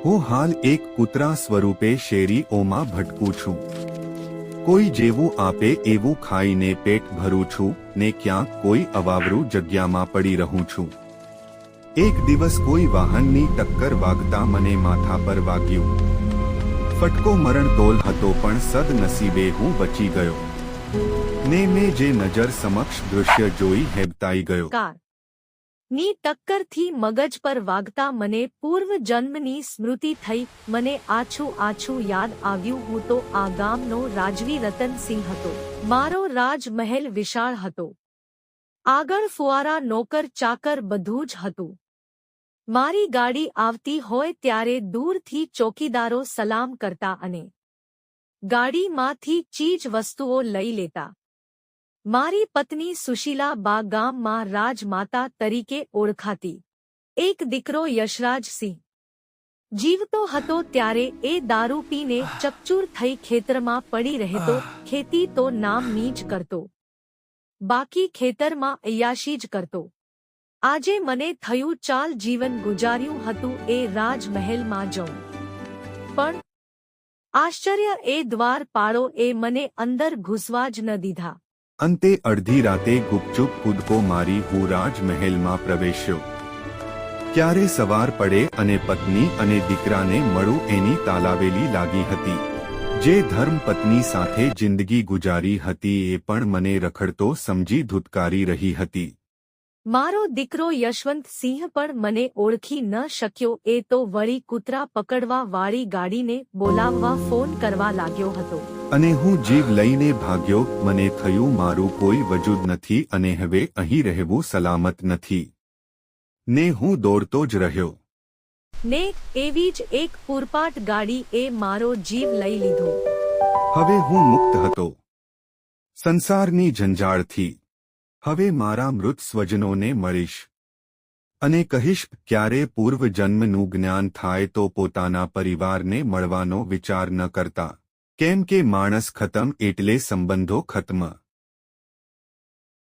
હું હાલ એક કૂતરા સ્વરૂપે શેરીઓમાં ભટકું છું. કોઈ જેવું આપે એવું ખાઈને પેટ ભરું છું ને ક્યાંક કોઈ અવાવરું જગ્યામાં પડી રહું છું. એક દિવસ કોઈ વાહનની ટક્કર વાગતા મને માથા પર વાગ્યું. ફટકો મરણતોલ હતો, પણ સદનસીબે હું બચી ગયો ને મેં જે નજર સમક્ષ દૃશ્ય જોઈ હેબતાઈ ગયો. ની ટક્કરથી મગજ પર વાગતા મને પૂર્વ જન્મની સ્મૃતિ થઈ. મને આછું યાદ આવ્યું. હું તો આ ગામનો રાજવી રતનસિંહ હતો. મારો રાજમહેલ વિશાળ હતો. આગળ ફુવારા, નોકર ચાકર બધું જ હતું. મારી ગાડી આવતી હોય ત્યારે દૂરથી ચોકીદારો સલામ કરતા અને ગાડીમાંથી ચીજ વસ્તુઓ લઈ લેતા. મારી પત્ની સુશીલા બા ગામમાં રાજમાતા તરીકે ઓળખાતી. એક દીકરો યશરાજસિંહ જીવતો હતો ત્યારે એ દારૂ પીને ચકચૂર થઈ ખેતરમાં પડી રહેતો. ખેતી તો નામની જ કરતો, બાકી ખેતરમાં અય્યાશી જ કરતો. આજે મને થયું ચાલ જીવન ગુજાર્યું હતું એ રાજમહેલમાં જઉં, પણ આશ્ચર્ય એ દ્વાર પાળો એ મને અંદર ઘૂસવા જ ન દીધા. અંતે અડધી રાતે ગુપચુપ કૂદકો મારી હું રાજમહેલમાં પ્રવેશ્યો. ક્યારે સવાર પડે અને પત્ની અને દીકરાને મળું એની તાલાવેલી લાગી હતી. જે ધર્મપત્ની સાથે જિંદગી ગુજારી હતી એ પણ મને રખડતો સમજી ધૂતકારી રહી હતી. મારો દીકરો યશવંતસિંહ પણ મને ઓળખી ન શક્યો. એ તો વળી કૂતરા પકડવા વાળી ગાડીને બોલાવવા ફોન કરવા લાગ્યો હતો. અને હું જીવ લઈને ભાગ્યો. મને થયું મારું કોઈ વજૂદ નથી અને હવે અહીં રહેવું સલામત નથી, ને હું દોડતો જ રહ્યો. ને એવી જ એક પૂરપાટ ગાડી એ મારો જીવ લઈ લીધો. હવે હું મુક્ત હતો સંસારની જંજાળથી. હવે મારા મૃત સ્વજનોને મળીશ અને કહીશ, ક્યારે પૂર્વ જન્મનું જ્ઞાન થાય તો પોતાના પરિવારને મળવાનો વિચાર ન કરતા. કેમ કે માણસ ખતમ એટલે સંબંધો ખતમ.